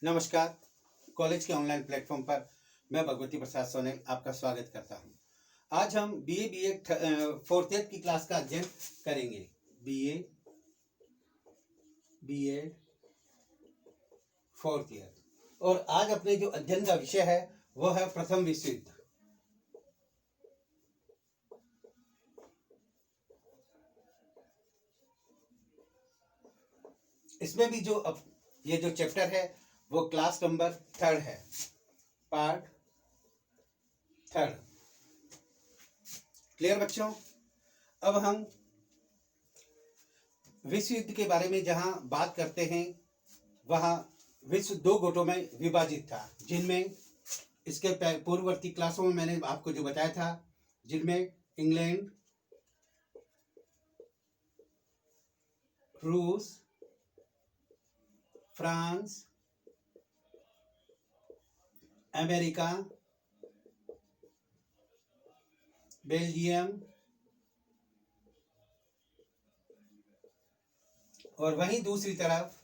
नमस्कार। कॉलेज के online platform पर मैं भगवती प्रसाद सोनेल आपका स्वागत करता हूं। आज हम बीए फोर्थ ईयर की क्लास का अध्ययन करेंगे। BA fourth year. और आज अपने जो अध्ययन का विषय है वो है प्रथम विश्व युद्ध। इसमें भी ये जो चैप्टर है वो क्लास नंबर 3 है, पार्ट 3। क्लियर बच्चों? अब हम विश्व युद्ध के बारे में जहां बात करते हैं वहां विश्व 2 गुटों में विभाजित था, जिनमें इसके पूर्ववर्ती क्लासों में मैंने आपको जो बताया था, जिनमें इंग्लैंड, रूस, फ्रांस, अमेरिका, बेल्जियम और वहीं दूसरी तरफ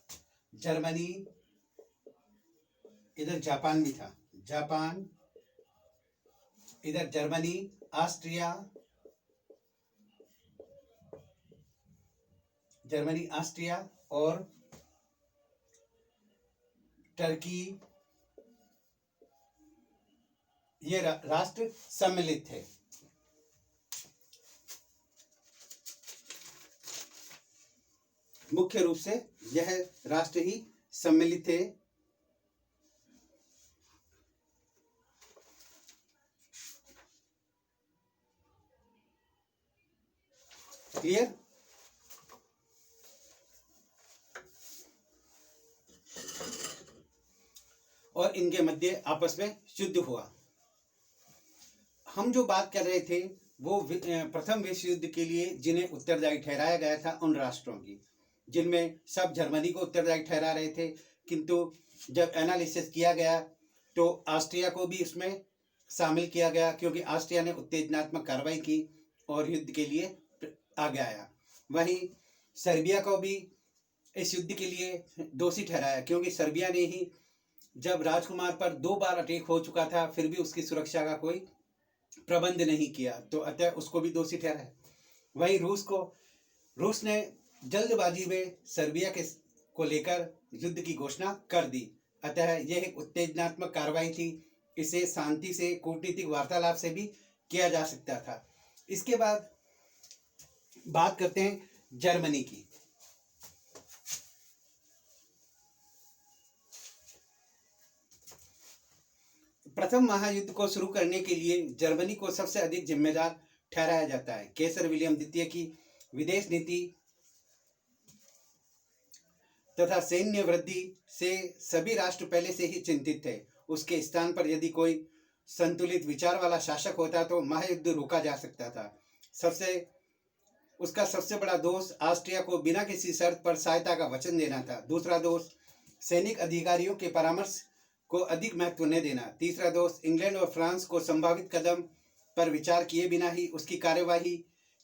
जर्मनी, इधर जापान भी था, जापान, इधर जर्मनी, ऑस्ट्रिया, और टर्की, ये राष्ट्र सम्मिलित थे। मुख्य रूप से यह राष्ट्र ही सम्मिलित थे। क्लियर? और इनके मध्य आपस में युद्ध हुआ। हम जो बात कर रहे थे वो प्रथम विश्व युद्ध के लिए जिन्हें उत्तरदायी ठहराया गया था उन राष्ट्रों की, जिनमें सब जर्मनी को उत्तरदायी ठहरा रहे थे, किंतु जब एनालिसिस किया गया तो ऑस्ट्रिया को भी इसमें शामिल किया गया, क्योंकि ऑस्ट्रिया ने उत्तेजनात्मक कार्रवाई की और युद्ध के लिए आगे आया। वहीं सर्बिया को भी इस युद्ध के लिए दोषी ठहराया, क्योंकि सर्बिया ने ही जब राजकुमार पर 2 बार अटैक हो चुका था फिर भी उसकी सुरक्षा का कोई प्रबंध नहीं किया, तो अतः उसको भी दोषी ठहराया। वहीं रूस ने जल्दबाजी में सर्बिया को लेकर युद्ध की घोषणा कर दी, अतः यह एक उत्तेजनात्मक कार्रवाई थी। इसे शांति से, कूटनीतिक वार्तालाप से भी किया जा सकता था। इसके बाद बात करते हैं जर्मनी की। प्रथम महायुद्ध को शुरू करने के लिए जर्मनी को सबसे अधिक जिम्मेदार ठहराया जाता है। कैसर विलियम द्वितीय की विदेश नीति तथा सैन्य वृद्धि से सभी राष्ट्र पहले से ही चिंतित थे। उसके स्थान पर यदि कोई संतुलित विचार वाला शासक होता तो महायुद्ध रोका जा सकता था। उसका सबसे बड़ा दोष ऑस्ट्रिया को बिना किसी शर्त पर सहायता का वचन देना था। दूसरा दोष सैनिक अधिकारियों के परामर्श को अधिक महत्व न देना। तीसरा दोष इंग्लैंड और फ्रांस को संभावित कदम पर विचार किए बिना ही उसकी कार्यवाही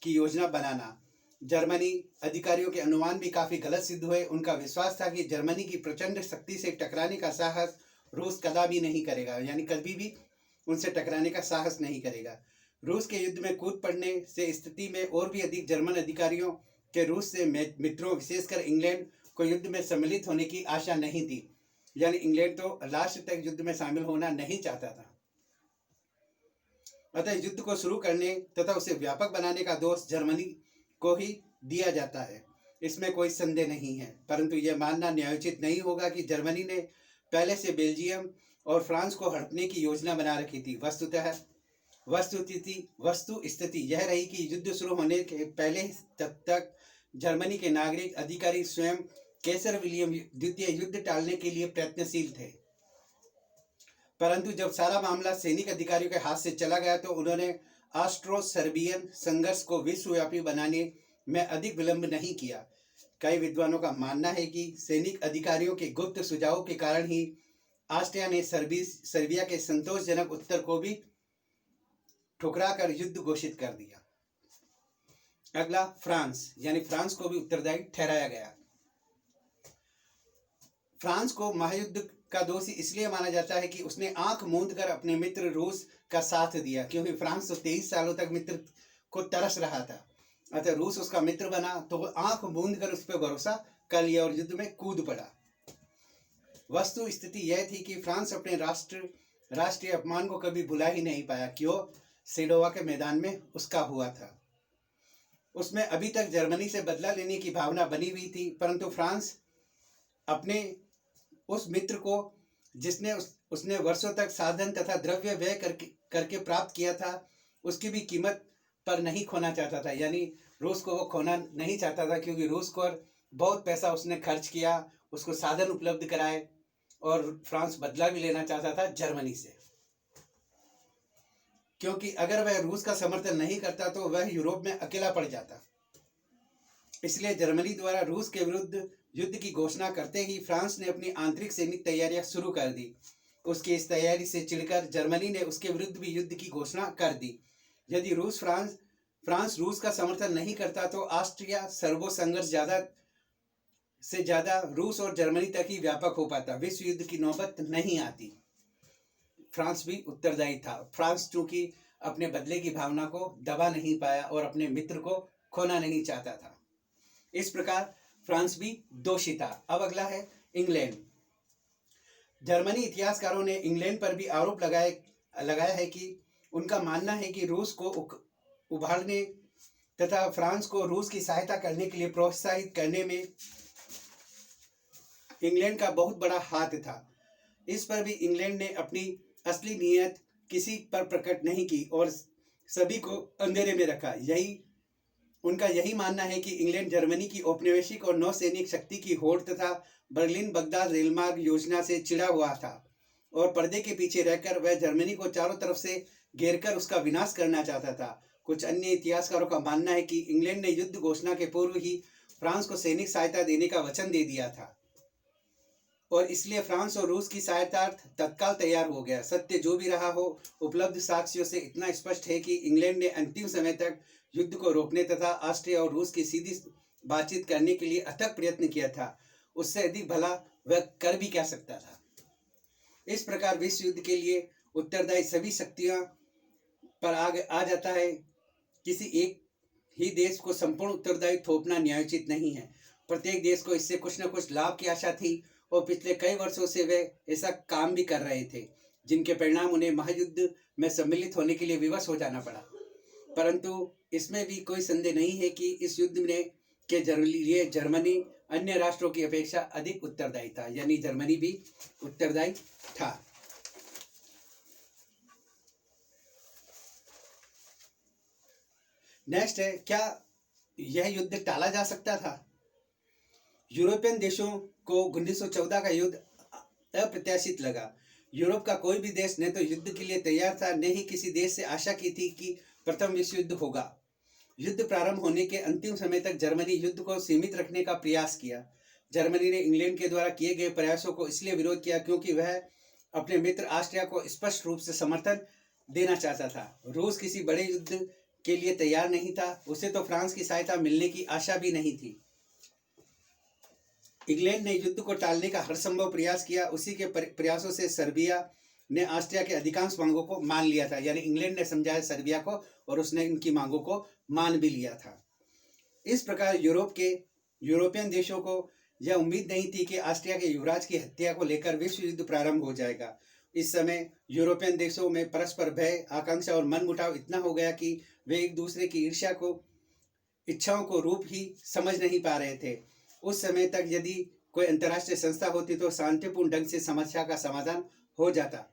की योजना बनाना। जर्मनी अधिकारियों के अनुमान भी काफी गलत सिद्ध हुए। उनका विश्वास था कि जर्मनी की प्रचंड शक्ति से टकराने का साहस रूस कदापि नहीं करेगा, यानी कभी भी उनसे टकराने का साहस नहीं करेगा। रूस के युद्ध में कूद पड़ने से स्थिति में और भी अधिक जर्मन अधिकारियों के रूस से मित्रों, विशेषकर इंग्लैंड को युद्ध में सम्मिलित होने की आशा नहीं थी, यानी इंग्लैंड तो लास्ट तक युद्ध में शामिल होना नहीं चाहता था। अतः युद्ध को शुरू करने तथा उसे व्यापक बनाने का दोष जर्मनी को ही दिया जाता है, इसमें कोई संदेह नहीं है। परंतु यह मानना न्यायोचित नहीं होगा कि जर्मनी ने पहले से बेल्जियम और फ्रांस को हड़पने की योजना बना रखी थी। वस्तु स्थिति यह रही कि युद्ध शुरू होने के पहले तब तक जर्मनी के नागरिक अधिकारी स्वयं कैसर विलियम द्वितीय युद्ध टालने के लिए प्रयत्नशील थे। परंतु जब सारा मामला सैनिक अधिकारियों के हाथ से चला गया तो उन्होंने ऑस्ट्रो सर्बियन संघर्ष को विश्वव्यापी बनाने में अधिक विलंब नहीं किया। कई विद्वानों का मानना है कि सैनिक अधिकारियों के गुप्त सुझावों के कारण ही ऑस्ट्रिया ने सर्बिया के संतोषजनक उत्तर को भी ठुकरा कर युद्ध घोषित कर दिया। अगला फ्रांस, यानी फ्रांस को भी उत्तरदायी ठहराया गया। फ्रांस को महायुद्ध का दोषी इसलिए माना जाता है कि उसने आंख मूंद कर अपने मित्र रूस का साथ दिया, क्योंकि फ्रांस तो 23 सालों तक मित्र को तरस रहा था। अतः रूस उसका मित्र बना तो वो आंख मूंद कर उस पर भरोसा कर लिया और युद्ध में कूद पड़ा। वस्तु स्थिति यह थी कि फ्रांस अपने राष्ट्रीय अपमान को कभी भुला ही नहीं पाया, क्यों सेडोवा के मैदान में उसका हुआ था। उसमें अभी तक जर्मनी से बदला लेने की भावना बनी हुई थी, परंतु फ्रांस अपने उस मित्र को जिसने उसने वर्षों तक साधन तथा द्रव्य व्यय करके प्राप्त किया था, उसकी भी कीमत पर नहीं खोना चाहता था। यानी रूस को वो खोना नहीं चाहता था, क्योंकि रूस को बहुत पैसा उसने खर्च किया, उसको साधन उपलब्ध कराए, और फ्रांस बदला भी लेना चाहता था जर्मनी से, क्योंकि अगर वह रूस का समर्थन नहीं करता तो वह यूरोप में अकेला पड़ जाता। इसलिए जर्मनी द्वारा रूस के विरुद्ध युद्ध की घोषणा करते ही फ्रांस ने अपनी आंतरिक सैनिक तैयारियां शुरू कर दी। उसकी इस तैयारी से चिढ़कर जर्मनी ने उसके विरुद्ध भी युद्ध की घोषणा कर दी। यदि फ्रांस रूस का समर्थन नहीं करता तो ऑस्ट्रिया सर्बो संघर्ष ज्यादा से ज्यादा रूस और जर्मनी तक ही व्यापक हो पाता, विश्व युद्ध की नौबत नहीं आती। फ्रांस भी उत्तरदायी था। फ्रांस चूंकि अपने बदले की भावना को दबा नहीं पाया और अपने मित्र को खोना नहीं चाहता था, इस प्रकार फ्रांस भी दोषी था। अब अगला है इंग्लैंड। जर्मनी इतिहासकारों ने इंग्लैंड पर भी आरोप लगाया है कि उनका मानना है कि रूस को उभारने तथा फ्रांस को रूस की सहायता करने के लिए प्रोत्साहित करने में इंग्लैंड का बहुत बड़ा हाथ था। इस पर भी इंग्लैंड ने अपनी असली नीयत किसी पर प्रकट नहीं की और सभी को अंधेरे में रखा। उनका यही मानना है कि इंग्लैंड जर्मनी की औपनिवेशिक और नौसैनिक शक्ति की होड़ तथा बर्लिन बगदाद रेलमार्ग योजना से चिढ़ा हुआ था और पर्दे के पीछे रहकर वह जर्मनी को चारों तरफ से घेरकर उसका विनाश करना चाहता था। कुछ अन्य इतिहासकारों का मानना है कि इंग्लैंड ने युद्ध घोषणा के पूर्व ही फ्रांस को सैनिक सहायता देने का वचन दे दिया था और इसलिए फ्रांस और रूस की सहायता तत्काल तैयार हो गया। सत्य जो भी रहा हो, उपलब्ध साक्ष्यों से इतना स्पष्ट है कि इंग्लैंड ने अंतिम समय तक युद्ध को रोकने तथा ऑस्ट्रिया और रूस की सीधी बातचीत करने के लिए अथक प्रयत्न किया था। उससे अधिक भला वह कर भी क्या सकता था। इस प्रकार विश्व युद्ध के लिए उत्तरदायी सभी शक्तियां पर आ जाता है। किसी एक ही देश को संपूर्ण उत्तरदायी थोपना न्यायोचित नहीं है। प्रत्येक देश को इससे कुछ न कुछ लाभ की आशा थी और पिछले कई वर्षों से वे ऐसा काम भी कर रहे थे, जिनके परिणाम उन्हें महायुद्ध में सम्मिलित होने के लिए विवश हो जाना पड़ा। परंतु इसमें भी कोई संदेह नहीं है कि इस युद्ध में के लिए जर्मनी अन्य राष्ट्रों की अपेक्षा अधिक उत्तरदायी था, यानी जर्मनी भी उत्तरदायी था। नेक्स्ट है, क्या यह युद्ध टाला जा सकता था? यूरोपियन देशों को 1914 का युद्ध अप्रत्याशित लगा। यूरोप का कोई भी देश न तो युद्ध के लिए तैयार था, न ही किसी देश से आशा की थी कि प्रथम विश्व युद्ध होगा। युद्ध प्रारंभ होने के अंतिम समय तक जर्मनी युद्ध को सीमित रखने का प्रयास किया। जर्मनी ने इंग्लैंड के द्वारा किए गए प्रयासों को इसलिए विरोध किया क्योंकि वह अपने मित्र ऑस्ट्रिया को स्पष्ट रूप से समर्थन देना चाहता था। रूस किसी बड़े युद्ध के लिए तैयार नहीं था, उसे तो फ्रांस की सहायता मिलने की आशा भी नहीं थी। इंग्लैंड ने युद्ध को टालने का हर संभव प्रयास किया। उसी के प्रयासों से सर्बिया ने ऑस्ट्रिया के अधिकांश मांगों को मान लिया था, यानी इंग्लैंड ने समझाया सर्बिया को और उसने इनकी मांगों को मान भी लिया था। इस प्रकार यूरोपियन देशों को यह उम्मीद नहीं थी कि ऑस्ट्रिया के युवराज की हत्या को लेकर विश्व युद्ध प्रारंभ हो जाएगा। इस समय यूरोपियन देशों में परस्पर भय, आकांक्षा और मनमुटाव इतना हो गया कि वे एक दूसरे की ईर्ष्या को, इच्छाओं को रूप ही समझ नहीं पा रहे थे। उस समय तक यदि कोई अंतर्राष्ट्रीय संस्था होती तो शांतिपूर्ण ढंग से समस्या का समाधान हो जाता।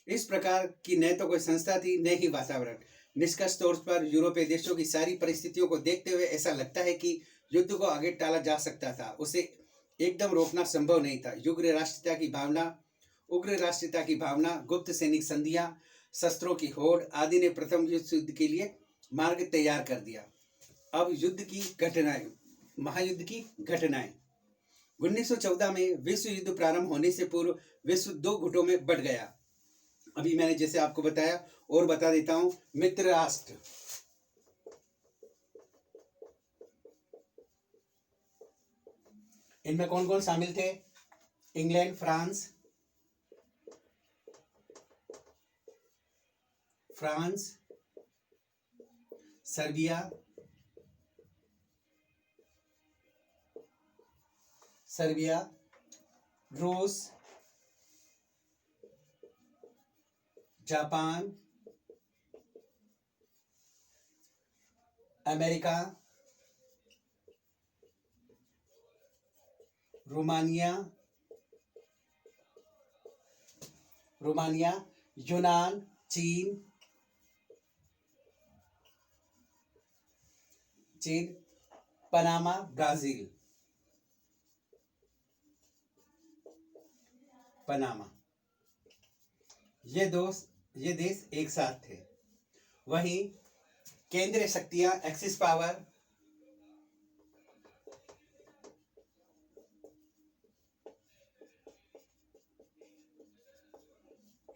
इस प्रकार की न तो कोई संस्था थी, न ही वातावरण। निष्कर्ष तौर पर यूरोपीय देशों की सारी परिस्थितियों को देखते हुए ऐसा लगता है कि युद्ध को आगे टाला जा सकता था, उसे एकदम रोकना संभव नहीं था। उग्र राष्ट्रीयता की भावना, गुप्त सैनिक संधियां, शस्त्रों की होड़ आदि ने प्रथम विश्व युद्ध के लिए मार्ग तैयार कर दिया। अब महायुद्ध की घटनाएं। 1914 में विश्व युद्ध प्रारंभ होने से पूर्व विश्व दो गुटों में बंट गया। अभी मैंने जैसे आपको बताया और बता देता हूं। मित्र राष्ट्र, इनमें कौन कौन शामिल थे? इंग्लैंड, फ्रांस, सर्बिया, रूस, जापान, अमेरिका, रोमानिया, यूनान, चीन, पनामा, ब्राजील, पनामा। ये देश एक साथ थे। वहीं केंद्रीय शक्तियां, एक्सिस पावर,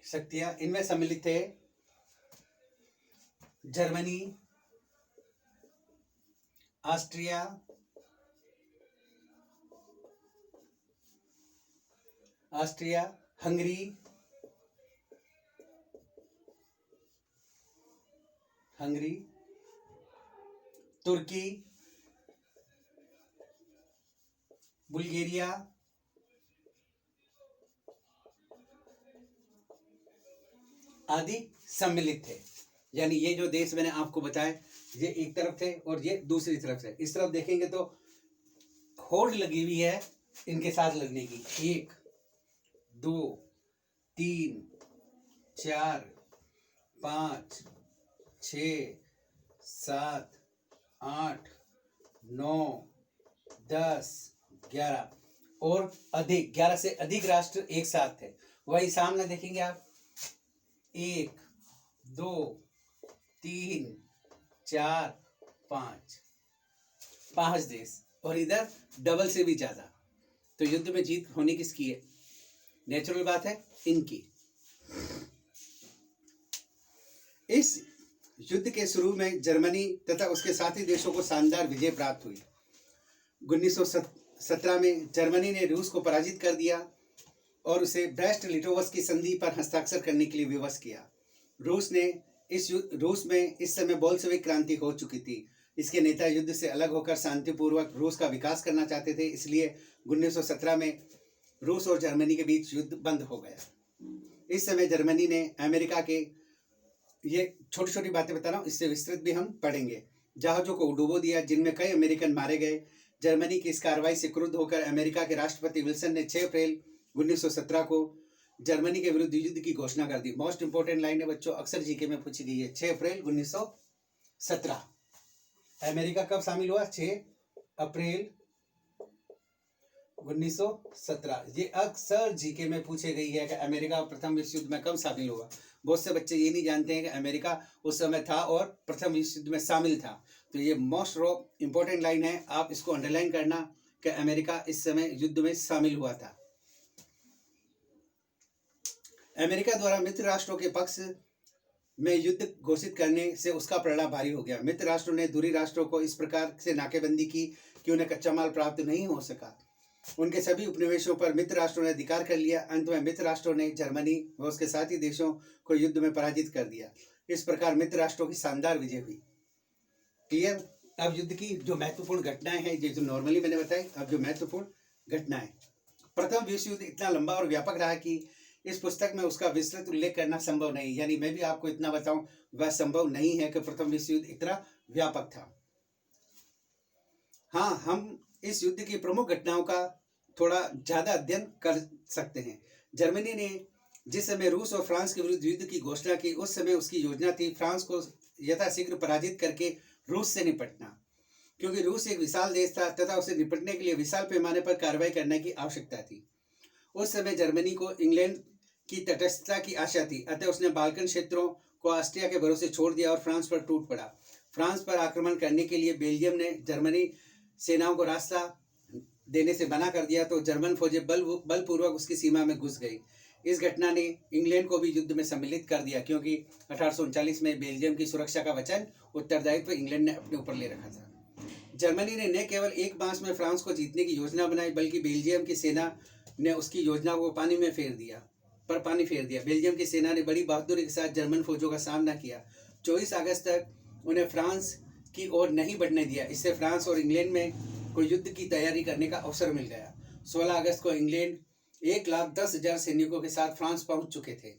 शक्तियां इनमें सम्मिलित थे जर्मनी, ऑस्ट्रिया, हंगरी, तुर्की, बुल्गारिया, आदि सम्मिलित थे। यानी ये जो देश मैंने आपको बताए, ये एक तरफ थे और ये दूसरी तरफ से। इस तरफ देखेंगे तो होड़ लगी हुई है इनके साथ लगने की। 1 2 3 4 5 6 7 8 9 10 11 और अधिक 11 से अधिक राष्ट्र एक साथ थे। वही सामने देखेंगे आप 1 2 3 4 5 देश और इधर डबल से भी ज्यादा। तो युद्ध में जीत होने किसकी है? नेचुरल बात है इनकी। इस युद्ध के शुरू में जर्मनी तथा उसके साथी देशों को शानदार विजय प्राप्त हुई। 1917 में जर्मनी ने रूस को पराजित कर दिया और उसे ब्रेस्ट लिटोवस की संधि पर हस्ताक्षर करने के लिए विवश किया। रूस में इस समय बोल्शेविक क्रांति हो चुकी थी। इसके नेता युद्ध से अलग होकर शांतिपूर्वक रूस का विकास करना चाहते थे, इसलिए 1917 में रूस और जर्मनी के बीच युद्ध बंद हो गया। इस समय जर्मनी ने अमेरिका के, ये छोटी छोटी बातें बता रहा हूँ, इससे विस्तृत भी हम पढ़ेंगे, जहाजों को डुबो दिया जिनमें कई अमेरिकन मारे गए। जर्मनी की इस कार्रवाई से क्रुद्ध होकर अमेरिका के राष्ट्रपति विल्सन ने 6 अप्रैल 1917 को जर्मनी के विरुद्ध युद्ध की घोषणा कर दी। मोस्ट इंपोर्टेंट लाइन है बच्चों, अक्सर जीके में पूछी गई है। 6 अप्रैल 1917 अमेरिका कब शामिल हुआ? 6 अप्रैल 1917। ये अक्सर जीके में पूछे गई है कि अमेरिका प्रथम विश्व युद्ध में कब शामिल हुआ। बहुत से बच्चे ये नहीं जानते हैं कि अमेरिका उस समय था और प्रथम विश्व युद्ध में शामिल था। तो ये मोस्ट इंपोर्टेंट लाइन है, आप इसको अंडरलाइन करना कि अमेरिका इस समय युद्ध में शामिल हुआ था। अमेरिका द्वारा मित्र राष्ट्रों के पक्ष में युद्ध घोषित करने से उसका परिणाम भारी हो गया। मित्र राष्ट्रों ने दूरी राष्ट्रों को इस प्रकार से नाकेबंदी की कि उन्हें कच्चा माल प्राप्त नहीं हो सका। उनके सभी उपनिवेशों पर मित्र राष्ट्रों ने अधिकार कर लिया। अंत में मित्र राष्ट्रों ने जर्मनी व उसके साथी देशों को युद्ध में पराजित कर दिया। इस प्रकार मित्र राष्ट्रों की शानदार विजय हुई। क्लियर? अब युद्ध की जो महत्वपूर्ण घटनाएं हैं, जो नॉर्मली मैंने बताई, अब जो महत्वपूर्ण घटनाएं। प्रथम विश्व युद्ध इतना लंबा और व्यापक रहा कि इस पुस्तक में उसका विस्तृत उल्लेख करना संभव नहीं। यानी मैं भी आपको इतना बताऊं वह संभव नहीं है कि प्रथम विश्व युद्ध इतना व्यापक था। हाँ, हम इस युद्ध की प्रमुख घटनाओं का थोड़ा ज्यादा अध्ययन कर सकते हैं। जर्मनी ने जिस समय रूस और फ्रांस के विरुद्ध युद्ध की घोषणा की, उस समय उसकी योजना थी फ्रांस को यथाशीघ्र पराजित करके रूस से निपटना, क्योंकि रूस एक विशाल देश था तथा उसे निपटने के लिए विशाल पैमाने पर कार्रवाई करने की आवश्यकता थी। उस समय जर्मनी को इंग्लैंड की तटस्थता की आशा थी, अतः उसने बाल्कन क्षेत्रों को ऑस्ट्रिया के भरोसे छोड़ दिया और फ्रांस पर टूट पड़ा। फ्रांस पर आक्रमण करने के लिए बेल्जियम ने जर्मनी सेनाओं को रास्ता देने से मना कर दिया, तो जर्मन फौजें बलपूर्वक उसकी सीमा में घुस गई। इस घटना ने इंग्लैंड को भी युद्ध में सम्मिलित कर दिया, क्योंकि 1839 में बेल्जियम की सुरक्षा का वचन उत्तरदायित्व इंग्लैंड ने अपने ऊपर ले रखा था। जर्मनी ने न केवल एक मास में फ्रांस को जीतने की योजना बनाई, बल्कि बेल्जियम की सेना ने उसकी योजना को पानी फेर दिया। बेल्जियम की सेना ने बड़ी बहादुरी के साथ जर्मन फौजों का सामना किया। 24 अगस्त तक उन्हें फ्रांस की ओर नहीं बढ़ने दिया। इससे फ्रांस और इंग्लैंड में कोई युद्ध की तैयारी करने का अवसर मिल गया। 16 अगस्त को इंग्लैंड 1,10,000 सैनिकों के साथ फ्रांस पहुंच चुके थे,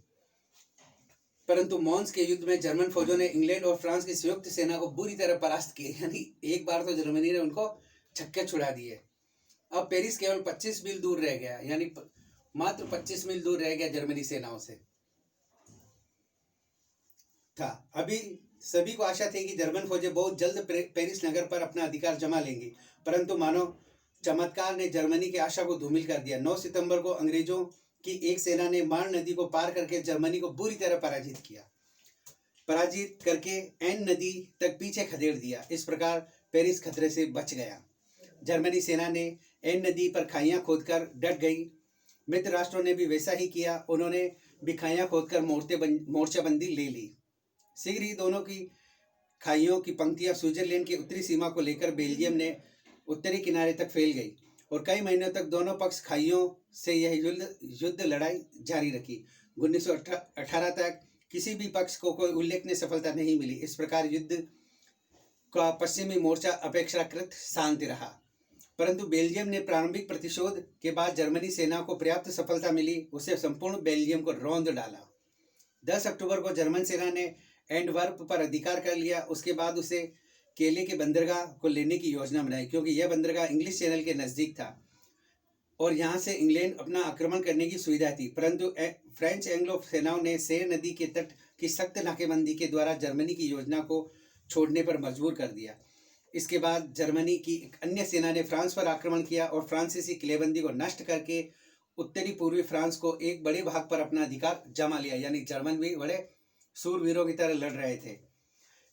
परंतु मॉन्स के युद्ध में जर्मन फौजों ने इंग्लैंड और फ्रांस की संयुक्त सेना को बुरी तरह परास्त किए। यानी एक बार तो जर्मनी ने उनको छक्के छुड़ा दिए। अब पेरिस केवल 25 मील दूर रह गया, यानी मात्र 25 मील दूर रह गया जर्मनी सेनाओं से था। अभी सभी को आशा थी कि जर्मन फौजें बहुत जल्द पेरिस नगर पर अपना अधिकार जमा लेंगी, परंतु मानो चमत्कार ने जर्मनी की आशा को धूमिल कर दिया। 9 सितंबर को अंग्रेजों की एक सेना ने मार्न नदी को पार करके जर्मनी को बुरी तरह पराजित करके एन नदी तक पीछे खदेड़ दिया। इस प्रकार पेरिस खतरे से बच गया। जर्मनी सेना ने एन नदी पर खाइयां खोदकर डट गई। मित्र राष्ट्रों ने भी वैसा ही किया। उन्होंने भी खाइयां खोदकर मोर्चाबंदी ले ली। शीघ्र ही दोनों की खाइयों की पंक्तियां स्विट्जरलैंड की उत्तरी सीमा को लेकर बेल्जियम ने उत्तरी किनारे तक फैल गई और कई महीनों तक दोनों पक्ष खाइयों से यह युद्ध लड़ाई जारी रखी। 1918 तक किसी भी पक्ष को कोई उल्लेखनीय सफलता नहीं मिली। इस प्रकार युद्ध का पश्चिमी मोर्चा अपेक्षाकृत शांत रहा, परंतु बेल्जियम ने प्रारंभिक प्रतिशोध के बाद जर्मनी सेना को पर्याप्त सफलता मिली। उसे संपूर्ण बेल्जियम को रौंद डाला। 10 अक्टूबर को जर्मन सेना ने एंटवर्प पर अधिकार कर लिया। उसके बाद उसे केले के बंदरगाह को लेने की योजना बनाई, क्योंकि यह बंदरगाह इंग्लिश चैनल के नज़दीक था और यहाँ से इंग्लैंड अपना आक्रमण करने की सुविधा थी। परंतु फ्रेंच एंग्लो सेनाओं ने सेर नदी के तट की सख्त नाकेबंदी के द्वारा जर्मनी की योजना को छोड़ने पर मजबूर कर दिया। इसके बाद जर्मनी की एक अन्य सेना ने फ्रांस पर आक्रमण किया और फ्रांसीसी किलेबंदी को नष्ट करके उत्तरी पूर्वी फ्रांस को एक बड़े भाग पर अपना अधिकार जमा लिया। यानी जर्मन भी बड़े सूरवीरों की तरह लड़ रहे थे।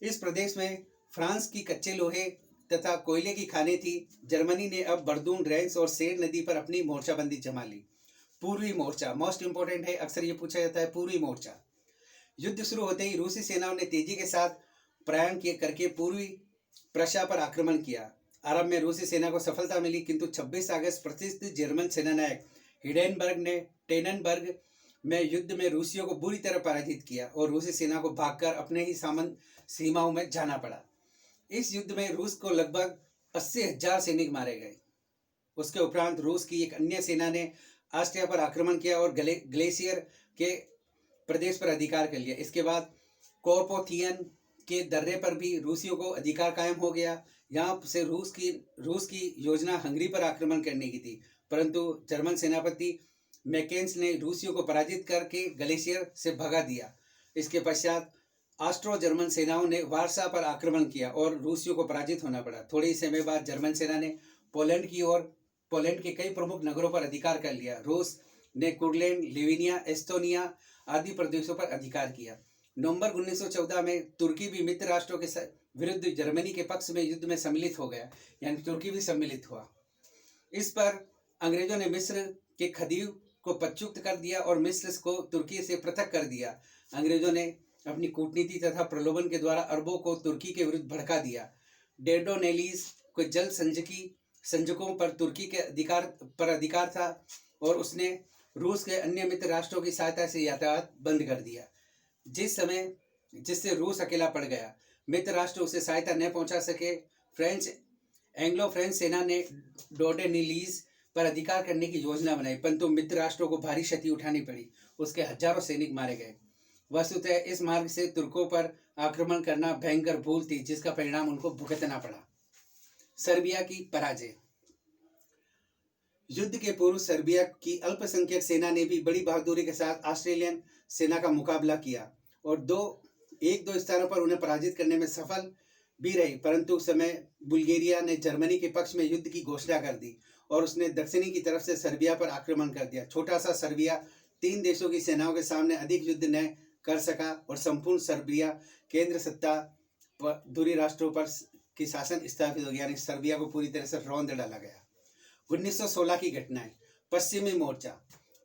इस प्रदेश में फ्रांस की कच्चे लोहे तथा कोयले की खानें थी। जर्मनी ने अब बर्दून, रेंस और सेर नदी पर अपनी मोर्चाबंदी जमा ली। पूर्वी मोर्चा मोस्ट इंपोर्टेंट है, अक्सर ये पूछा जाता है पूर्वी मोर्चा। युद्ध शुरू होते ही रूसी सेनाओं ने तेजी के साथ प्रयाण करके पूर्वी प्रशा पर आक्रमण किया। अरब में रूसी सेना को सफलता मिली, किंतु 26 अगस्त प्रसिद्ध जर्मन सेनानायक हिडेनबर्ग ने टेननबर्ग में युद्ध में रूसियों को बुरी तरह पराजित किया और रूसी सेना को भागकर अपने ही सीमाओं में जाना पड़ा। इस युद्ध में रूस को लगभग 80,000 सैनिक मारे गए। उसके उपरांत रूस की एक अन्य सेना ने ऑस्ट्रिया पर आक्रमण किया और ग्लेशियर के प्रदेश पर अधिकार कर लिया। इसके बाद कोरपोथियन के दर्रे पर भी रूसियों को अधिकार कायम हो गया। यहाँ से रूस की योजना हंगरी पर आक्रमण करने की थी, परंतु जर्मन सेनापति मैकेंस ने रूसियों को पराजित करके ग्लेशियर से भगा दिया। इसके पश्चात ऑस्ट्रो जर्मन सेनाओं ने वारसा पर आक्रमण किया और रूसियों को पराजित होना पड़ा। थोड़े ही समय बाद जर्मन सेना ने पोलैंड के कई प्रमुख नगरों पर अधिकार कर लिया। रूस ने कुर्लैंड, लिविनिया, एस्टोनिया आदि प्रदेशों पर अधिकार किया। नवंबर 1914 में तुर्की भी मित्र राष्ट्रों के विरुद्ध जर्मनी के पक्ष में युद्ध में सम्मिलित हो गया, यानी तुर्की भी सम्मिलित हुआ। इस पर अंग्रेजों ने मिस्र के खदीव को पदच्युत कर दिया और मिस्र को तुर्की से पृथक कर दिया। अंग्रेजों ने अपनी कूटनीति तथा प्रलोभन के द्वारा अरबों को तुर्की के विरुद्ध भड़का दिया। डेर्डोनेलिस को जल संजकों पर तुर्की के अधिकार था और उसने रूस के अन्य मित्र राष्ट्रों की सहायता से यातायात बंद कर दिया, जिससे रूस अकेला पड़ गया। मित्र राष्ट्र उसे सहायता न पहुंचा सके। एंग्लो फ्रेंच सेना ने डोर्डेनिलीज पर अधिकार करने की योजना बनाई, परंतु मित्र राष्ट्रों को भारी क्षति उठानी पड़ी। उसके हजारों सैनिक मारे गए। वस्तुतः इस मार्ग से तुर्कों पर आक्रमण करना भयंकर भूल थी, जिसका परिणाम उनको भुगतना पड़ा। सर्बिया की पराजय। युद्ध के पूर्व सर्बिया की अल्पसंख्यक सेना ने भी बड़ी बहादुरी के साथ ऑस्ट्रेलियन सेना का मुकाबला किया और एक दो स्थानों पर उन्हें पराजित करने में सफल भी रही, परंतु उस समय बुल्गारिया ने जर्मनी के पक्ष में युद्ध की घोषणा कर दी और उसने दक्षिणी की तरफ से सर्बिया पर आक्रमण कर दिया। छोटा सा सर्बिया 3 देशों की सेनाओं के सामने अधिक युद्ध न कर सका और संपूर्ण सर्बिया केंद्र सत्ता पर दूरी राष्ट्रों पर की शासन स्थापित हो गया, यानी सर्बिया को पूरी तरह से रौंद डाला गया। 1916 की घटनाएं। पश्चिमी मोर्चा।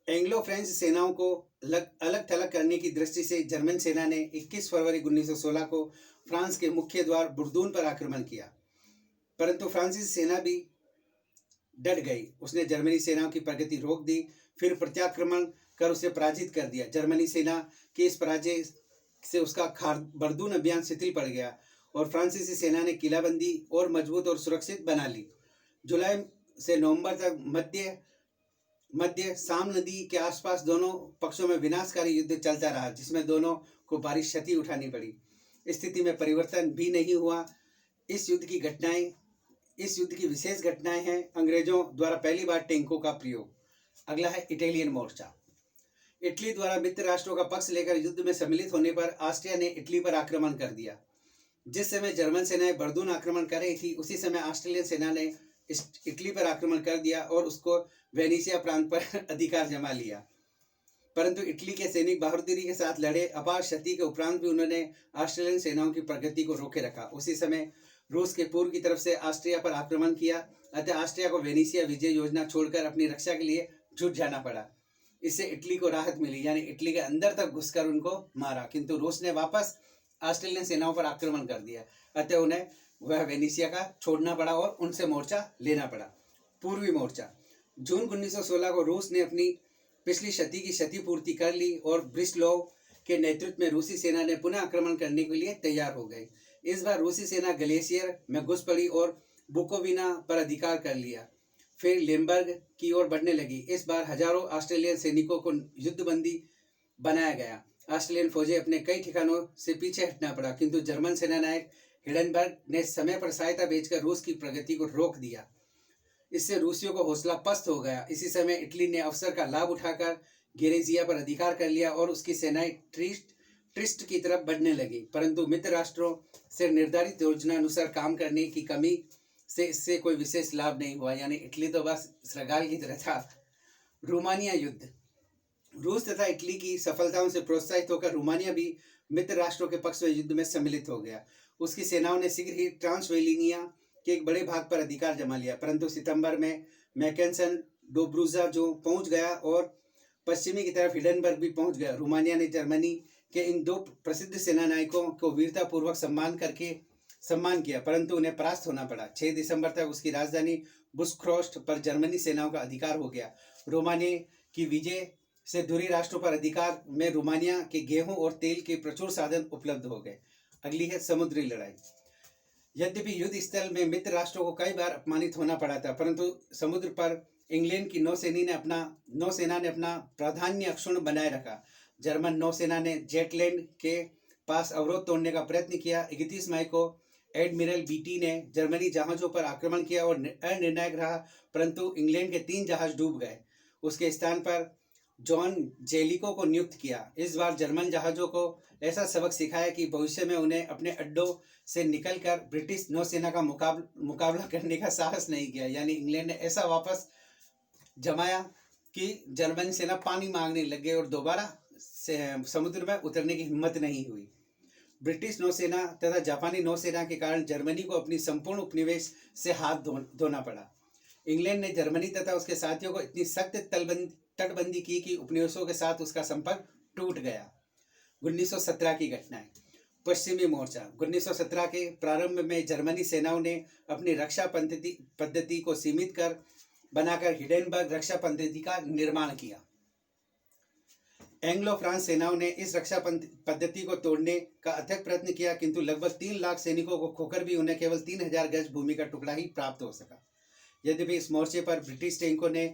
एंग्लो फ्रेंच सेनाओं को अलग थलग करने की दृष्टि से जर्मन सेना ने 21 फरवरी 1916 को फ्रांस के मुख्य द्वार बुर्दून पर आक्रमण किया, परंतु फ्रांसीसी सेना भी डट गई। उसने जर्मनी सेनाओं की प्रगति रोक दी, फिर प्रत्याक्रमण कर उसे पराजित कर दिया। जर्मनी सेना के इस पराजय से उसका खारबर्दून अभियान शिथिल पड़ गया और फ्रांसीसी सेना ने किलाबंदी और मजबूत और सुरक्षित बना ली। जुलाई से नवंबर तक मध्य साम नदी के आसपास दोनों पक्षों में विनाशकारी युद्ध चलता रहा, जिसमें दोनों को भारी क्षति उठानी पड़ी। स्थिति में परिवर्तन भी नहीं हुआ। इस युद्ध की विशेष घटनाएं हैं अंग्रेजों द्वारा पहली बार टैंकों का प्रयोग। अगला है इटालियन मोर्चा। इटली द्वारा मित्र राष्ट्रों का पक्ष लेकर युद्ध में सम्मिलित होने पर ऑस्ट्रिया ने इटली पर आक्रमण कर दिया। जिस समय जर्मन सेनाएं बर्दून आक्रमण कर रही थी, उसी समय ऑस्ट्रेलियन सेना ने इटली पर आक्रमण कर दिया और उसको वेनेशिया प्रांत पर अधिकार जमा लिया। परंतु इटली के सैनिक बहादुरी के साथ लड़े। अपार क्षति के उपरांत भी उन्होंने ऑस्ट्रेलियन सेनाओं की प्रगति को रोके रखा। उसी समय रूस के पूर्व की तरफ से ऑस्ट्रिया पर आक्रमण किया, अतः ऑस्ट्रिया को वेनेशिया विजय योजना छोड़कर अपनी रक्षा के लिए जुट जाना पड़ा। इससे इटली को राहत मिली, यानी इटली के अंदर तक घुसकर उनको मारा, किंतु रूस ने वापस ऑस्ट्रेलियन सेनाओं पर आक्रमण कर दिया, अतः उन्हें वह वेनेशिया का छोड़ना पड़ा और उनसे मोर्चा लेना पड़ा। पूर्वी मोर्चा। जून 1916 को रूस ने अपनी पिछली क्षति की क्षतिपूर्ति कर ली और ब्रिस्लोव के नेतृत्व में रूसी सेना ने पुनः आक्रमण करने के लिए तैयार हो गई। इस बार रूसी सेना ग्लेशियर में घुस पड़ी और बुकोविना पर अधिकार कर लिया, फिर लेम्बर्ग की ओर बढ़ने लगी। इस बार हजारों ऑस्ट्रेलियन सैनिकों को युद्धबंदी बनाया गया। ऑस्ट्रेलियन फौजें अपने कई ठिकानों से पीछे हटना पड़ा, किंतु जर्मन सेनानायक हिडेनबर्ग ने समय पर सहायता भेजकर रूस की प्रगति को रोक दिया। इससे रूसियों को हौसला पस्त हो गया। इसी समय इटली ने अवसर का लाभ उठाकर गेरेजिया पर अधिकार कर लिया और उसकी सेनाएं ट्रिस्ट की तरफ बढ़ने लगी, परंतु मित्र राष्ट्रों से निर्धारित योजना अनुसार काम करने की कमी से इससे कोई विशेष लाभ नहीं हुआ, यानी इटली तो बस श्रृंगाल की तरह था। रोमानिया युद्ध। रूस तथा इटली की सफलताओं से प्रोत्साहित होकर रोमानिया भी मित्र राष्ट्रों के पक्ष में युद्ध में सम्मिलित हो गया। उसकी सेनाओं ने शीघ्र ही ट्रांसवेलिनिया के एक बड़े भाग पर अधिकार जमा लिया, परंतु सितंबर में मैकेसन डोब्रूजा जो पहुंच गया और पश्चिमी की तरफ हिडेनबर्ग भी पहुंच गया। रोमानिया ने जर्मनी के इन दो प्रसिद्ध सेनानायकों को वीरतापूर्वक सम्मान किया, परंतु उन्हें परास्त होना पड़ा। 6 दिसंबर तक उसकी राजधानी बुशक्रोस्ट पर जर्मनी सेनाओं का अधिकार हो गया। रोमानिया की विजय से दूरी राष्ट्रों पर अधिकार में रोमानिया के गेहूं और तेल के प्रचुर साधन उपलब्ध हो गए। अगली है समुद्री लड़ाई। यद्यपि युद्ध स्थल में मित्र राष्ट्रों को कई बार अपमानित होना पड़ा था, परंतु समुद्र पर इंग्लैंड की नौसेना ने अपना प्राधान्य अक्षुण्ण बनाए रखा। जर्मन नौसेना ने जेटलैंड के पास अवरोध तोड़ने का प्रयत्न किया। 31 मई को एडमिरल बीटी ने जर्मनी जहाजों पर आक्रमण किया और अनिर्णायक रहा, परंतु इंग्लैंड के 3 जहाज डूब गए। उसके स्थान पर जॉन जेलिको को नियुक्त किया। इस बार जर्मन जहाजों को ऐसा सबक सिखाया कि भविष्य में उन्हें अपने अड्डों से निकलकर ब्रिटिश नौसेना का मुकाबला करने का साहस नहीं किया, यानी इंग्लैंड ने ऐसा वापस जमाया कि जर्मनी सेना पानी मांगने लग गई और दोबारा समुद्र में उतरने की हिम्मत नहीं हुई। ब्रिटिश नौसेना तथा जापानी नौसेना के कारण जर्मनी को अपनी संपूर्ण उपनिवेश से हाथ धोना पड़ा। इंग्लैंड ने जर्मनी तथा उसके साथियों को इतनी सख्त तटबंदी की कि उपनिवेशों के साथ उसका संपर्क टूट गया। 1917 की घटनाएं। पश्चिमी मोर्चा। 1917 के प्रारंभ में जर्मनी सेनाओं ने अपनी रक्षा पद्धति को सीमित बनाकर हिडेनबर्ग रक्षा पद्धति का निर्माण किया। एंग्लो फ्रांस सेनाओं ने इस रक्षा पद्धति को तोड़ने का अथक प्रयत्न किया, किंतु लगभग 3 लाख सैनिकों को खोकर भी उन्हें केवल 3000 गज भूमि का टुकड़ा ही प्राप्त हो सका। यद्यपि इस मोर्चे पर ब्रिटिश टैंकों ने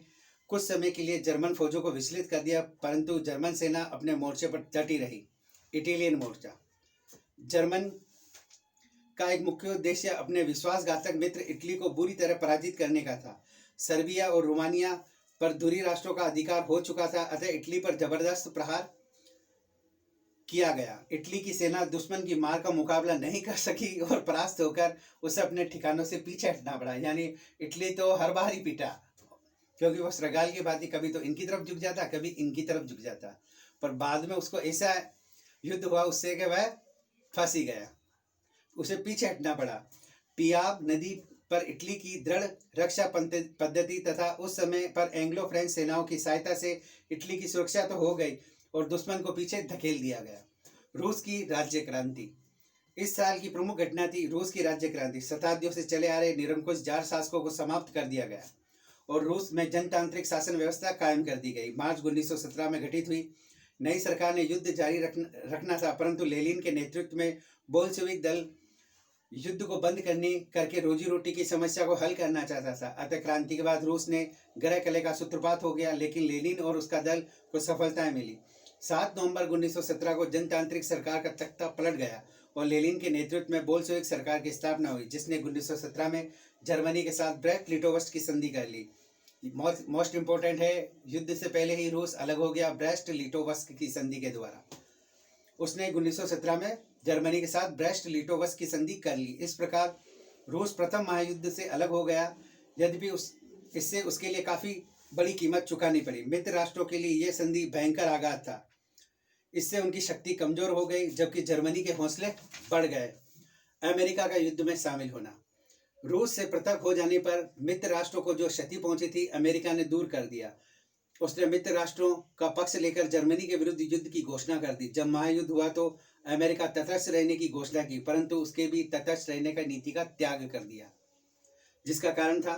कुछ समय के लिए जर्मन फौजों को विचलित कर दिया, परंतु जर्मन सेना अपने मोर्चे पर डटी रही। इटालियन मोर्चा। जर्मन का एक मुख्य उद्देश्य अपने विश्वासघातक मित्र इटली को बुरी तरह पराजित करने का था। सर्बिया और रोमानिया पर दूरी राष्ट्रों का अधिकार हो चुका था, अतः इटली पर जबरदस्त प्रहार किया गया। इटली की सेना दुश्मन की मार का मुकाबला नहीं कर सकी और परास्त होकर उसे अपने ठिकानों से पीछे हटना पड़ा, यानी इटली तो हर बार ही पीटा, क्योंकि वो श्रृंगाल की भांति कभी तो इनकी तरफ झुक जाता, कभी इनकी तरफ झुक जाता, पर बाद में उसको ऐसा युद्ध हुआ उससे कि वह फंस ही गया, उसे पीछे हटना पड़ा। पियाब नदी पर इटली की दृढ़ रक्षा पद्धति तथा उस समय पर एंग्लो फ्रेंच सेनाओं की सहायता से इटली की सुरक्षा तो हो गई और दुश्मन को पीछे धकेल दिया गया। रूस की राज्य क्रांति। इस साल की प्रमुख घटना थी रूस की राज्य क्रांति। शताब्दियों से चले आ रहे निरंकुश जार शासकों को समाप्त कर दिया गया और रूस में जनतांत्रिक शासन व्यवस्था कायम कर दी गई। मार्च 1917 में गठित हुई नई सरकार ने युद्ध जारी रखना था, परंतु लेनिन के नेतृत्व में बोल्शेविक दल युद्ध को बंद करके रोजी रोटी की समस्या को हल करना चाहता था। अतः क्रांति के बाद रूस ने ग्रह कले का सूत्रपात हो गया, लेकिन लेनिन और उसका दल को सफलताएं मिली। 7 नवंबर 1917 को जनतांत्रिक सरकार का तख्ता पलट गया और लेनिन के नेतृत्व में बोल्शेविक सरकार की स्थापना हुई, जिसने 1917 में जर्मनी के साथ ब्रेस्ट-लिटोवस्क की संधि कर ली। मोस्ट इंपोर्टेंट है, युद्ध से पहले ही रूस अलग हो गया ब्रेस्ट-लिटोवस्क की संधि के द्वारा। उसने 1917 में जर्मनी के साथ ब्रेस्ट-लिटोवस्क की संधि कर ली। इस प्रकार रूस प्रथम महायुद्ध से अलग हो गया, यद्यपि इससे उसके लिए काफी बड़ी कीमत चुकानी पड़ी। मित्र राष्ट्रों के लिए यह संधि भयंकर आघात था। इससे उनकी शक्ति कमजोर हो गई, जबकि जर्मनी के हौसले बढ़ गए। अमेरिका का युद्ध में शामिल होना। रूस से पृथक हो जाने पर मित्र राष्ट्रों को जो क्षति पहुंची थी, अमेरिका ने दूर कर दिया। उसने मित्र राष्ट्रों का पक्ष लेकर जर्मनी के विरुद्ध युद्ध की घोषणा कर दी। जब महायुद्ध हुआ तो अमेरिका तटस्थ रहने की घोषणा की, परंतु उसके भी तटस्थ रहने का नीति का त्याग कर दिया, जिसका कारण था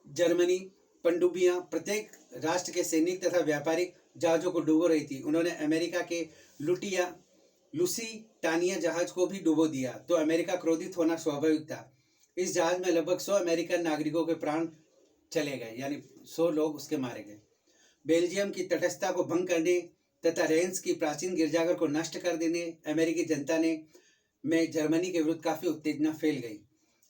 जर्मनी पनडुब्बियां प्रत्येक राष्ट्र के सैनिक तथा व्यापारिक जहाजों को डुबो रही थी। उन्होंने अमेरिका के लुसिटानिया जहाज को भी डुबो दिया, तो अमेरिका क्रोधित होना स्वाभाविक था। इस जहाज में लगभग 100 अमेरिकन नागरिकों के प्राण चले गए, यानी 100 लोग उसके मारे गए। बेल्जियम की तटस्थता को भंग करने तथा रेंस की प्राचीन गिरजाघर को नष्ट कर देने अमेरिकी जनता में जर्मनी के विरुद्ध काफी उत्तेजना फैल गई।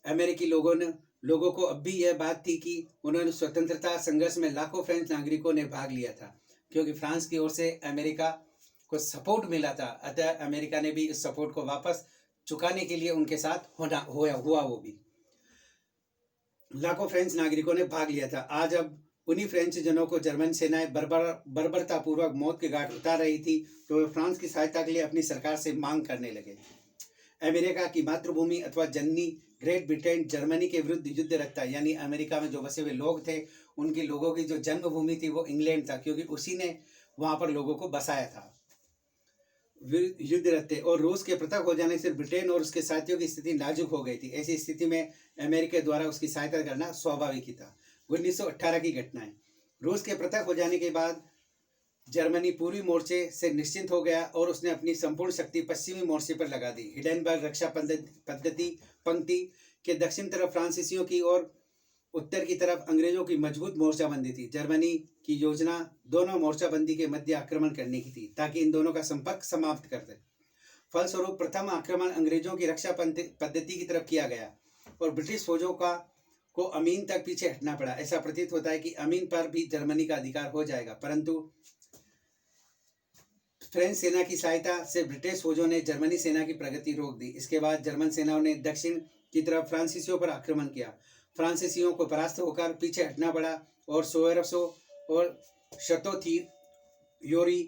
अमेरिकी लोगों को अब भी यह बात थी कि उन्होंने स्वतंत्रता संघर्ष में लाखों फ्रेंच नागरिकों ने भाग लिया था, क्योंकि फ्रांस की ओर से अमेरिका को सपोर्ट मिला था। अतः अमेरिका ने भी इस सपोर्ट को वापस चुकाने के लिए उनके साथ हुआ वो भी लाखों फ्रेंच नागरिकों ने भाग लिया था। आज अब उन्हीं फ्रेंच जनों को जर्मन सेनाएं बर्बरतापूर्वक मौत के घाट उतार रही थी, तो वे फ्रांस की सहायता के लिए अपनी सरकार से मांग करने लगे। अमेरिका की मातृभूमि अथवा जननी ग्रेट ब्रिटेन जर्मनी के विरुद्ध युद्ध रखता, यानी अमेरिका में जो बसे हुए लोग थे, उनके लोगों की जो जन्मभूमि थी वो इंग्लैंड था, क्योंकि उसी ने वहां पर लोगों को बसाया था। युद्ध रखते और रूस के पृथक हो जाने से ब्रिटेन और उसके साथियों की स्थिति नाजुक हो गई थी। ऐसी स्थिति में अमेरिका द्वारा उसकी सहायता करना स्वाभाविक ही था। 1918 की घटनाएं। रूस के पृथक हो जाने के बाद जर्मनी पूर्वी मोर्चे से निश्चिंत हो गया और उसने अपनी संपूर्ण शक्ति पश्चिमी मोर्चे पर लगा दी। हिडेनबर्ग रक्षा पंक्ति के दक्षिण तरफ फ्रांसीसियों की और उत्तर की तरफ अंग्रेजों की मजबूत मोर्चाबंदी थी। जर्मनी की योजना दोनों मोर्चाबंदी के मध्य आक्रमण करने की थी, ताकि इन दोनों का संपर्क समाप्त कर दे। फलस्वरूप प्रथम आक्रमण अंग्रेजों की रक्षा पद्धति की तरफ किया गया और ब्रिटिश फौजों को अमीन तक पीछे हटना पड़ा। ऐसा प्रतीत होता है कि अमीन पर भी जर्मनी का अधिकार हो जाएगा, परंतु फ्रेंच सेना की सहायता से ब्रिटिश फौजों ने जर्मनी सेना की प्रगति रोक दी। इसके बाद जर्मन सेनाओं ने दक्षिण की तरफ फ्रांसीसियों पर आक्रमण किया। फ्रांसीसियों को परास्त होकर पीछे हटना पड़ा और सोएरसो और शतोथियोरी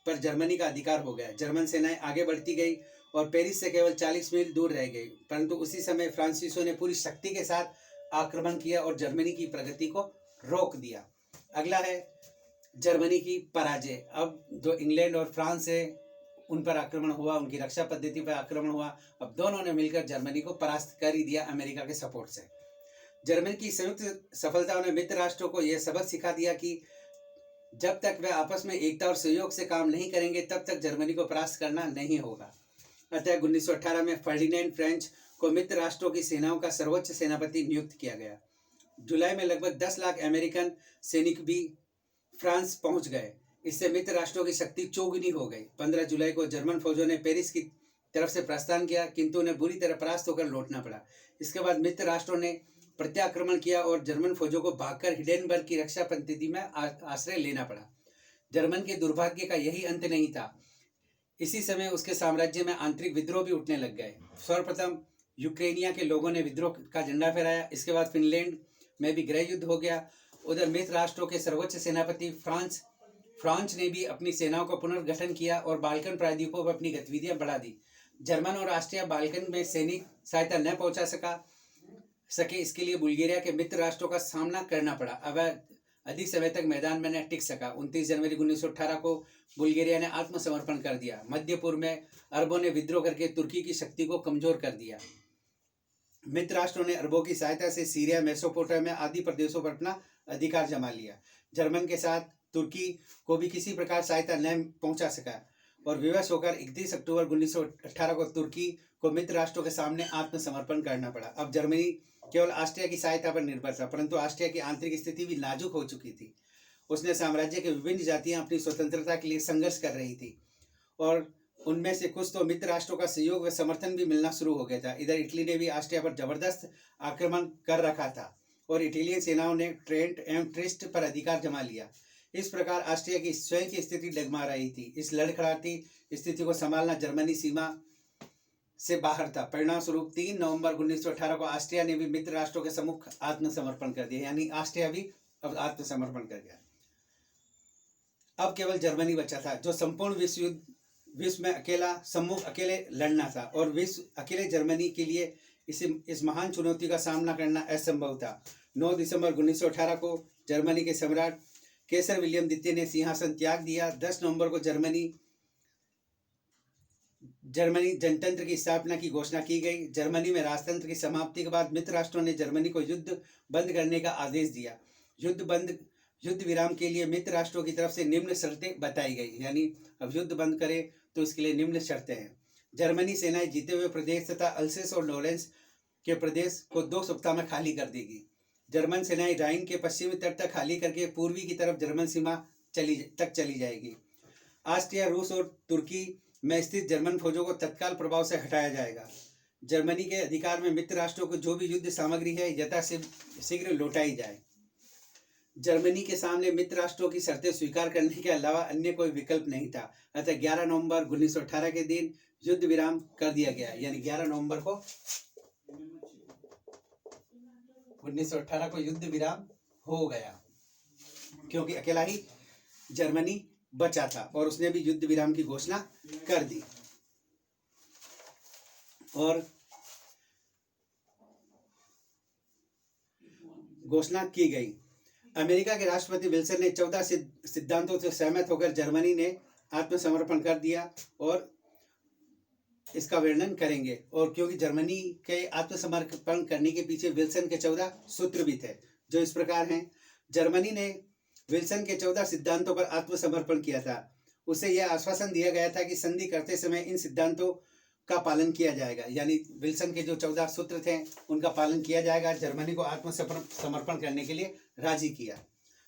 पर जर्मनी का अधिकार हो गया। जर्मन सेनाएं आगे बढ़ती गई और पेरिस से केवल 40 मील दूर रह गई, परंतु उसी समय फ्रांसीसियों ने पूरी शक्ति के साथ आक्रमण किया और जर्मनी की प्रगति को रोक दिया। अगला है जर्मनी की पराजय। अब जो इंग्लैंड और फ्रांस है उन पर आक्रमण हुआ, उनकी रक्षा पद्धति पर आक्रमण हुआ। अब दोनों ने मिलकर जर्मनी को परास्त कर ही दिया अमेरिका के सपोर्ट से। जर्मनी की संयुक्त सफलताओं ने मित्र राष्ट्रों को यह सबक सिखा दिया कि जब तक वे आपस में एकता और सहयोग से काम नहीं करेंगे, तब तक जर्मनी को परास्त करना नहीं होगा। अतः 1918 में फर्डिनेंड फ्रेंच को मित्र राष्ट्रों की सेनाओं का सर्वोच्च सेनापति नियुक्त किया गया। जुलाई में लगभग 10 लाख अमेरिकन सैनिक भी फ्रांस पहुंच गए। इससे मित्र राष्ट्रों की शक्ति चौगुनी हो गई। 15 जुलाई को जर्मन फौजों ने पेरिस की तरफ से प्रस्थान किया, किंतु उन्हें बुरी तरह परास्त होकर लौटना पड़ा। इसके बाद मित्र राष्ट्रों ने प्रत्याक्रमण किया और जर्मन फौजों को भागकर हिडेनबर्ग की रक्षा पद्धति में आश्रय लेना पड़ा। जर्मन के दुर्भाग्य का यही अंत नहीं था। इसी समय उसके साम्राज्य में आंतरिक विद्रोह भी उठने लग गए। सर्वप्रथम यूक्रेनिया के लोगों ने विद्रोह का झंडा फहराया। इसके बाद फिनलैंड में भी गृह युद्ध हो गया। उधर मित्र राष्ट्रों के सर्वोच्च सेनापति फ्रांच ने भी अपनी सेनाओं का पुनर्गठन किया और बाल्कन प्रायद्वीपों पर अपनी गतिविधियां बढ़ा दी। जर्मन और ऑस्ट्रिया बाल्कन में सैनिक सहायता न पहुंचा सके, इसके लिए बुल्गारिया के मित्र राष्ट्रों का सामना करना पड़ा। अब अधिक समय तक मैदान में न टिक सका। 29 जनवरी 1918 को बुल्गारिया ने आत्मसमर्पण कर दिया। मध्य पूर्व में अरबों ने विद्रोह करके तुर्की की शक्ति को कमजोर कर दिया। मित्र राष्ट्रों ने अरबों की सहायता से सीरिया, मेसोपोटामिया आदि प्रदेशों पर अपना अधिकार जमा लिया। जर्मन के साथ तुर्की को भी किसी प्रकार सहायता न पहुंचा सका और विवश होकर 31 अक्टूबर 1918 को तुर्की को मित्र राष्ट्रों के सामने आत्मसमर्पण करना पड़ा। अब जर्मनी केवल ऑस्ट्रिया की सहायता पर निर्भर था, परंतु ऑस्ट्रिया की आंतरिक स्थिति भी नाजुक हो चुकी थी। उसने साम्राज्य के विभिन्न जातियां अपनी स्वतंत्रता के लिए संघर्ष कर रही थी और उनमें से कुछ तो मित्र राष्ट्रों का सहयोग व समर्थन भी मिलना शुरू हो गया था। इधर इटली ने भी ऑस्ट्रिया पर जबरदस्त आक्रमण कर रखा था और इटालियन सेनाओं ने ट्रेंट एवं ट्रिस्ट पर अधिकार जमा लिया। इस प्रकार ऑस्ट्रिया की स्वयं की स्थिति डगमगा रही थी। इस लड़खड़ाती स्थिति को संभालना जर्मनी सीमा से बाहर था। परिणाम स्वरूप 3 नवंबर 1918 को ऑस्ट्रिया ने भी मित्र राष्ट्रों के सम्मुख आत्मसमर्पण कर दिया, यानी ऑस्ट्रिया भी अब आत्मसमर्पण कर गया। अब केवल जर्मनी बचा था जो संपूर्ण विश्व में अकेले लड़ना था और विश्व अकेले जर्मनी के लिए इस महान चुनौती का सामना करना असंभव था। 9 दिसंबर 1918 को जर्मनी के सम्राट केसर विलियम द्वितीय ने सिंहासन त्याग दिया। 10 नवंबर को जर्मनी जनतंत्र की स्थापना की घोषणा की गई। जर्मनी में राजतंत्र की समाप्ति के बाद मित्र राष्ट्रों ने जर्मनी को युद्ध बंद करने का आदेश दिया। युद्ध विराम के लिए मित्र राष्ट्रों की तरफ से निम्न शर्तें बताई गई, यानी अब युद्ध बंद करे तो इसके लिए निम्न शर्तें हैं। जर्मनी सेनाएं जीते हुए प्रदेश तथा अल्सेस और लोरेंस के प्रदेश को 2 सप्ताह में खाली कर देगी। जर्मन सेनाएं राइन के पश्चिमी तट तक खाली करके पूर्वी की तरफ जर्मन सीमा तक चली जाएगी। ऑस्ट्रिया, रूस और तुर्की में स्थित जर्मन फौजों को तत्काल प्रभाव से हटाया जाएगा। जर्मनी के अधिकार में मित्र राष्ट्रों को जो भी युद्ध सामग्री है यथाशीघ्र लौटाई जाए। जर्मनी के सामने मित्र राष्ट्रों की शर्तें स्वीकार करने के अलावा अन्य कोई विकल्प नहीं था। अतः 11 नवंबर 1918 के दिन युद्ध विराम कर दिया गया, यानी 11 नवंबर को 1918 को युद्ध विराम हो गया, क्योंकि अकेला ही जर्मनी बचा था और उसने भी युद्ध विराम की घोषणा कर दी। और घोषणा की गई। अमेरिका के राष्ट्रपति विल्सन ने 14 सिद्धांतों से सहमत होकर जर्मनी ने आत्मसमर्पण कर दिया और इसका वर्णन करेंगे। और क्योंकि जर्मनी के आत्मसमर्पण करने के पीछे विल्सन के 14 सूत्र भी थे, जो इस प्रकार हैं। जर्मनी ने विल्सन के 14 सिद्धांतों पर आत्मसमर्पण किया था। उसे यह आश्वासन दिया गया था कि संधि करते समय इन सिद्धांतों का पालन किया जाएगा, यानी विल्सन के जो 14 सूत्र थे उनका पालन किया जाएगा। जर्मनी को आत्मसमर्पण करने के लिए राजी किया।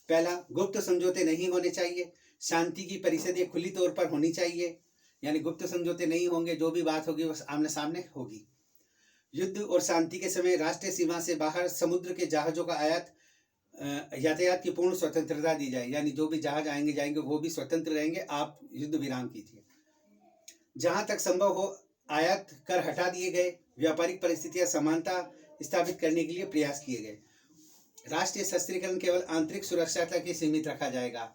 पहला, गुप्त समझौते नहीं होने चाहिए। शांति की परिषदें खुली तौर पर होनी चाहिए, यानी गुप्त समझौते नहीं होंगे, जो भी बात होगी वो आमने सामने होगी। युद्ध और शांति के समय राष्ट्रीय सीमा से बाहर समुद्र के जहाजों का यातायात की पूर्ण स्वतंत्रता दी जाए, यानी जो भी जहाज आएंगे जाएंगे वो भी स्वतंत्र रहेंगे। आप युद्ध विराम कीजिए। जहां तक संभव हो आयात कर हटा दिए गए। व्यापारिक परिस्थितियां समानता स्थापित करने के लिए प्रयास किए गए। राष्ट्रीय शस्त्रीकरण केवल आंतरिक सुरक्षा तक ही सीमित रखा जाएगा।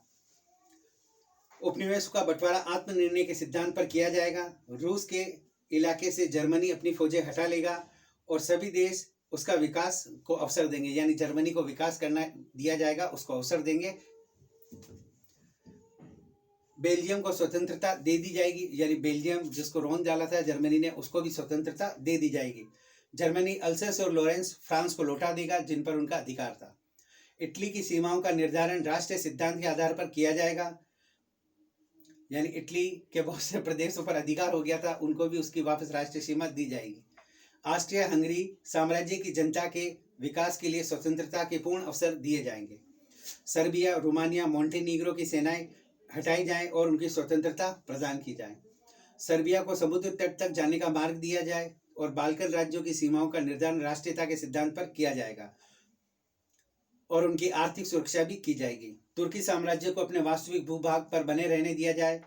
उपनिवेश का बंटवारा आत्मनिर्णय के सिद्धांत पर किया जाएगा। रूस के इलाके से जर्मनी अपनी फौजें हटा लेगा और सभी देश उसका विकास को अवसर देंगे, यानी जर्मनी को विकास करना दिया जाएगा, उसको अवसर देंगे। बेल्जियम को स्वतंत्रता दे दी जाएगी, यानी बेल्जियम जिसको रोन डाला था जर्मनी ने, उसको भी स्वतंत्रता दे दी जाएगी। जर्मनी अल्सेस और लोरेंस फ्रांस को लौटा देगा, जिन पर उनका अधिकार था। इटली की सीमाओं का निर्धारण राष्ट्रीय सिद्धांत के आधार पर किया जाएगा, यानी इटली के बहुत से प्रदेशों पर अधिकार हो गया था, उनको भी उसकी वापस राष्ट्रीय सीमा दी जाएगी। ऑस्ट्रिया हंगरी साम्राज्य की जनता के विकास के लिए स्वतंत्रता के पूर्ण अवसर दिए जाएंगे। सर्बिया, रोमानिया, मोंटेनीग्रो की सेनाएं हटाई जाएं और उनकी स्वतंत्रता प्रदान की जाए। सर्बिया को समुद्र तट तक जाने का मार्ग दिया जाए और बाल्कन राज्यों की सीमाओं का निर्धारण राष्ट्रीयता के सिद्धांत पर किया जाएगा और उनकी आर्थिक सुरक्षा भी की जाएगी। तुर्की साम्राज्य को अपने वास्तविक भूभाग पर बने रहने दिया जाए,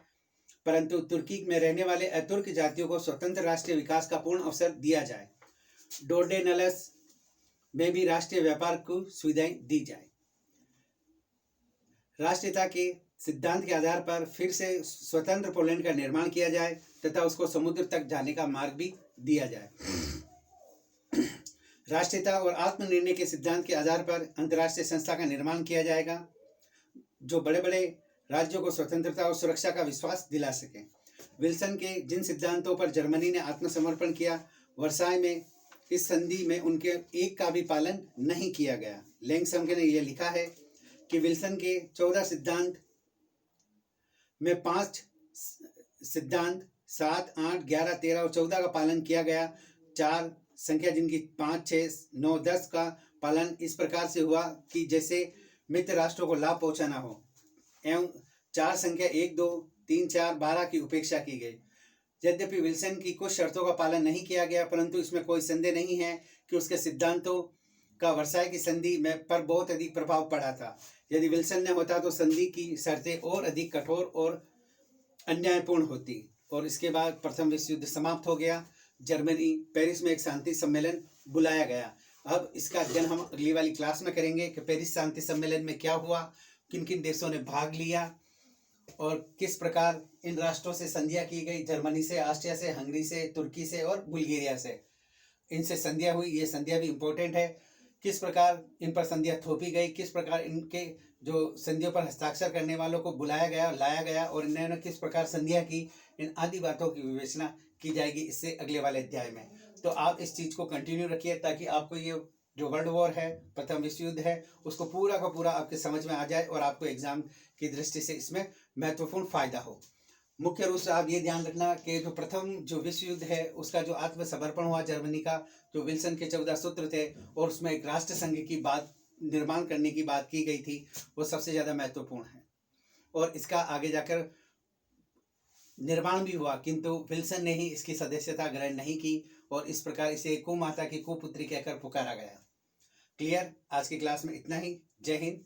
परंतु तुर्की में रहने वाले अतुर्क जातियों को स्वतंत्र राष्ट्रीय विकास का पूर्ण अवसर दिया जाए। डोर्डेनल्स में भी राष्ट्रीय व्यापार को सुविधाएं दी जाए। राष्ट्रीयता के सिद्धांत के आधार पर फिर से स्वतंत्र पोलैंड का निर्माण किया जाए तथा उसको समुद्र तक जाने का मार्ग भी दिया जाए। राष्ट्रीयता और आत्मनिर्णय के सिद्धांत के आधार पर अंतर्राष्ट्रीय संस्था का निर्माण किया जाएगा, जो बड़े बड़े राज्यों को स्वतंत्रता और सुरक्षा का विश्वास दिला सके। विल्सन के जिन सिद्धांतों पर जर्मनी ने आत्मसमर्पण किया, वर्साय में इस संधि में उनके एक का भी पालन नहीं किया गया। लैंगसम ने यह लिखा है कि विल्सन के 14 सिद्धांत में 5 सिद्धांत 7, 8, 11, 13 और 14 का पालन किया गया। 4 संख्या जिनकी 5, 6, 9, 10 का पालन इस प्रकार से हुआ कि जैसे मित्र राष्ट्रों को लाभ पहुंचाना हो, एवं 4 संख्या 1, 2, 3, 4, 12 की उपेक्षा की गई। यद्यपि विल्सन की कुछ शर्तों का पालन नहीं किया गया, परंतु इसमें कोई संदेह नहीं है कि उसके सिद्धांतों का वर्साई की संधि में पर बहुत अधिक प्रभाव पड़ा था। यदि विल्सन ने होता तो संधि की शर्तें और अधिक कठोर और अन्यायपूर्ण होती, और इसके बाद प्रथम विश्व युद्ध समाप्त हो गया। जर्मनी पेरिस में एक शांति सम्मेलन बुलाया गया। अब इसका अध्ययन हम अगली वाली क्लास में करेंगे कि पेरिस शांति सम्मेलन में क्या हुआ, किन किन देशों ने भाग लिया और किस प्रकार इन राष्ट्रों से संधियां की गई, जर्मनी से, ऑस्ट्रिया से, हंगरी से, तुर्की से और बुल्गारिया से। इनसे संधियां हुई, ये संधियां भी इम्पोर्टेंट है। किस प्रकार इन पर संधियां थोपी गई, किस प्रकार इनके जो संधियों पर हस्ताक्षर करने वालों को बुलाया गया, लाया गया और इन्होंने किस प्रकार संधियां की, इन आदि बातों की विवेचना की जाएगी इससे अगले वाले अध्याय में। तो आप इस चीज़ को कंटिन्यू रखिए ताकि आपको ये जो वर्ल्ड वॉर है, प्रथम विश्व युद्ध है, उसको पूरा का पूरा आपके समझ में आ जाए और आपको एग्जाम की दृष्टि से इसमें महत्वपूर्ण फायदा हो। मुख्य रूप से आप ये ध्यान रखना कि जो प्रथम जो विश्व युद्ध है उसका जो आत्मसमर्पण हुआ जर्मनी का, जो विल्सन के 14 सूत्र थे और उसमें एक राष्ट्र संघ की बात निर्माण करने की बात की गई थी, वो सबसे ज़्यादा महत्वपूर्ण है। और इसका आगे जाकर निर्माण भी हुआ, किंतु विल्सन ने ही इसकी सदस्यता ग्रहण नहीं की और इस प्रकार इसे कुमाता की कुपुत्री कहकर पुकारा गया। क्लियर? आज की क्लास में इतना ही। जय हिंद,